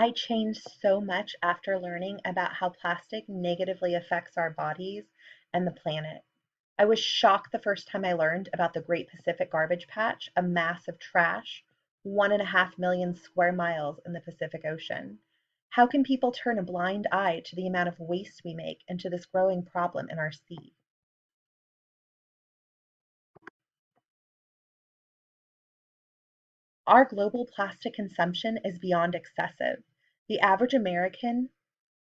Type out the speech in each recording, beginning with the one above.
I changed so much after learning about how plastic negatively affects our bodies and the planet. I was shocked the first time I learned about the Great Pacific Garbage Patch, a mass of trash, 1.5 million square miles in the Pacific Ocean. How can people turn a blind eye to the amount of waste we make and to this growing problem in our sea? Our global plastic consumption is beyond excessive. The average American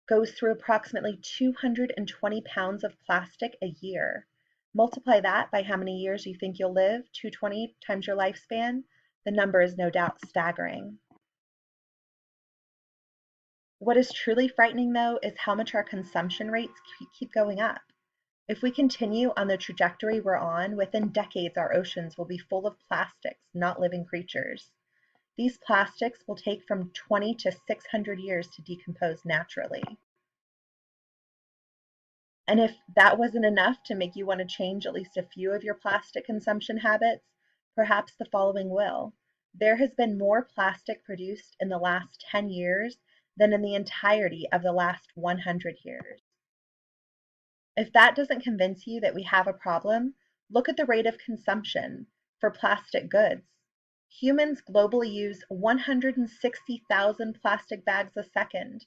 goes through approximately 220 pounds of plastic a year. Multiply that by how many years you think you'll live, 220 times your lifespan. The number is no doubt staggering. What is truly frightening, though, is how much our consumption rates keep going up. If we continue on the trajectory we're on, within decades our oceans will be full of plastics, not living creatures. These plastics will take from 20 to 600 years to decompose naturally. And if that wasn't enough to make you want to change at least a few of your plastic consumption habits, perhaps the following will. There has been more plastic produced in the last 10 years than in the entirety of the last 100 years. If that doesn't convince you that we have a problem, look at the rate of consumption for plastic goods. Humans globally use 160,000 plastic bags a second,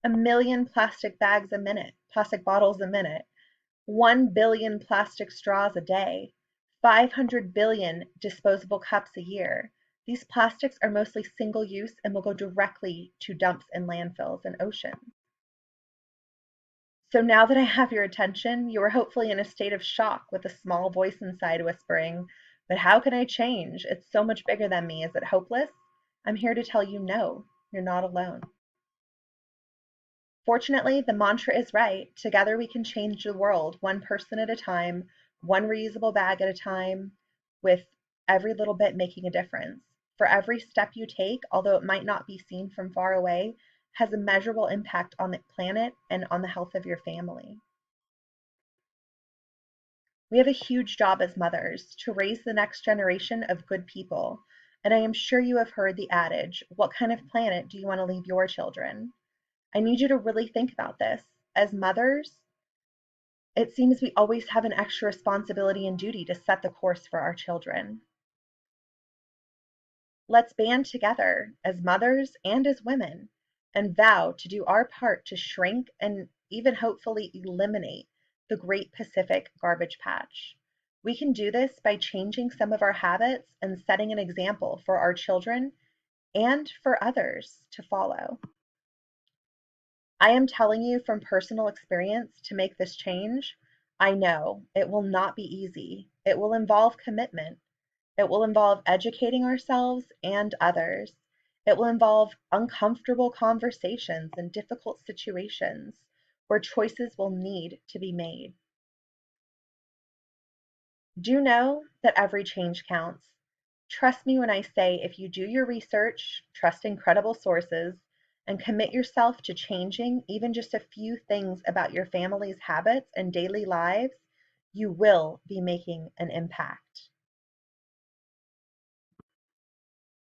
a million plastic bags a minute, plastic bottles a minute, 1 billion plastic straws a day, 500 billion disposable cups a year. These plastics are mostly single use and will go directly to dumps in landfills and oceans. So now that I have your attention, you are hopefully in a state of shock with a small voice inside whispering, "But how can I change? It's so much bigger than me. Is it hopeless?" I'm here to tell you no, you're not alone. Fortunately, the mantra is right. Together we can change the world, one person at a time, one reusable bag at a time, with every little bit making a difference. For every step you take, although it might not be seen from far away, has a measurable impact on the planet and on the health of your family. We have a huge job as mothers to raise the next generation of good people. And I am sure you have heard the adage, what kind of planet do you want to leave your children? I need you to really think about this. As mothers, it seems we always have an extra responsibility and duty to set the course for our children. Let's band together as mothers and as women and vow to do our part to shrink and even hopefully eliminate the Great Pacific Garbage Patch. We can do this by changing some of our habits and setting an example for our children and for others to follow. I am telling you from personal experience to make this change. I know it will not be easy. It will involve commitment. It will involve educating ourselves and others. It will involve uncomfortable conversations and difficult situations where choices will need to be made. Do know that every change counts. Trust me when I say if you do your research, trust in credible sources, and commit yourself to changing even just a few things about your family's habits and daily lives, you will be making an impact.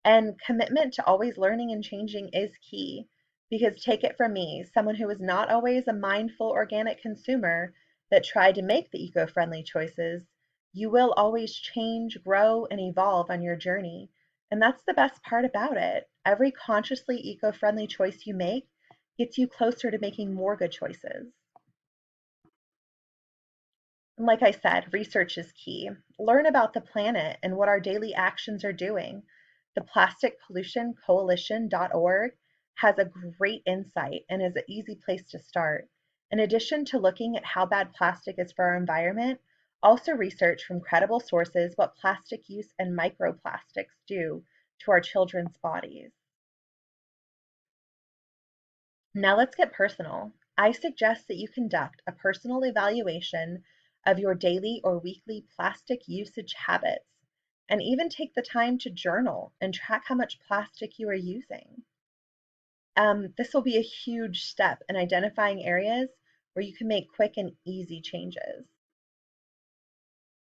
And commitment to always learning and changing is key because take it from me, someone who was not always a mindful organic consumer that tried to make the eco-friendly choices, you will always change, grow, and evolve on your journey. And that's the best part about it. Every consciously eco-friendly choice you make gets you closer to making more good choices. And like I said, research is key. Learn about the planet and what our daily actions are doing. The Plastic Pollution Coalition.org has a great insight and is an easy place to start. In addition to looking at how bad plastic is for our environment, also research from credible sources what plastic use and microplastics do to our children's bodies. Now let's get personal. I suggest that you conduct a personal evaluation of your daily or weekly plastic usage habits and even take the time to journal and track how much plastic you are using. This will be a huge step in identifying areas where you can make quick and easy changes.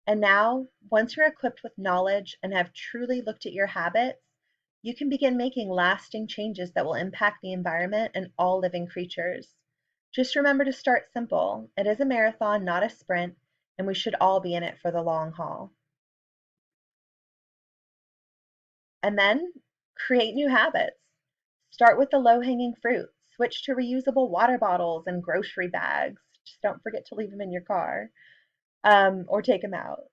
And now, once you're equipped with knowledge and have truly looked at your habits, you can begin making lasting changes that will impact the environment and all living creatures. Just remember to start simple. It is a marathon, not a sprint, and we should all be in it for the long haul. And then create new habits. Start with the low hanging fruit. Switch to reusable water bottles and grocery bags. Just don't forget to leave them in your car, or take them out.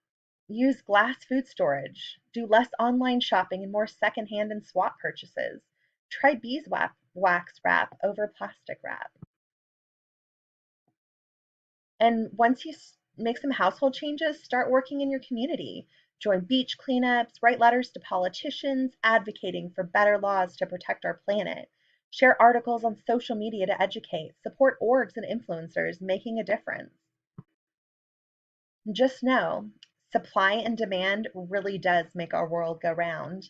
Use glass food storage. Do less online shopping and more secondhand and swap purchases. Try beeswax wrap over plastic wrap. And once you make some household changes, start working in your community. Join beach cleanups, write letters to politicians advocating for better laws to protect our planet. Share articles on social media to educate. Support orgs and influencers making a difference. Just know, supply and demand really does make our world go round.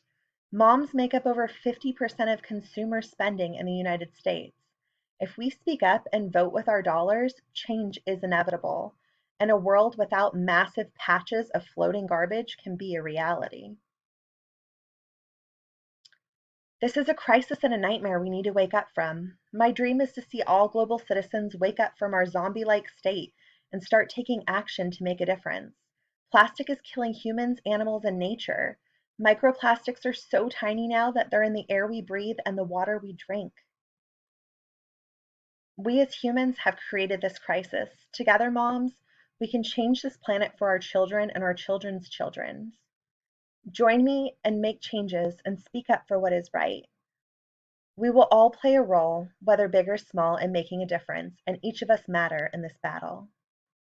Moms make up over 50% of consumer spending in the United States. If we speak up and vote with our dollars, change is inevitable, and a world without massive patches of floating garbage can be a reality. This is a crisis and a nightmare we need to wake up from. My dream is to see all global citizens wake up from our zombie like state and start taking action to make a difference. Plastic is killing humans, animals, and nature. Microplastics are so tiny now that they're in the air we breathe and the water we drink. We as humans have created this crisis. Together, moms, we can change this planet for our children and our children's children. Join me and make changes and speak up for what is right. We will all play a role, whether big or small, in making a difference, and each of us matter in this battle.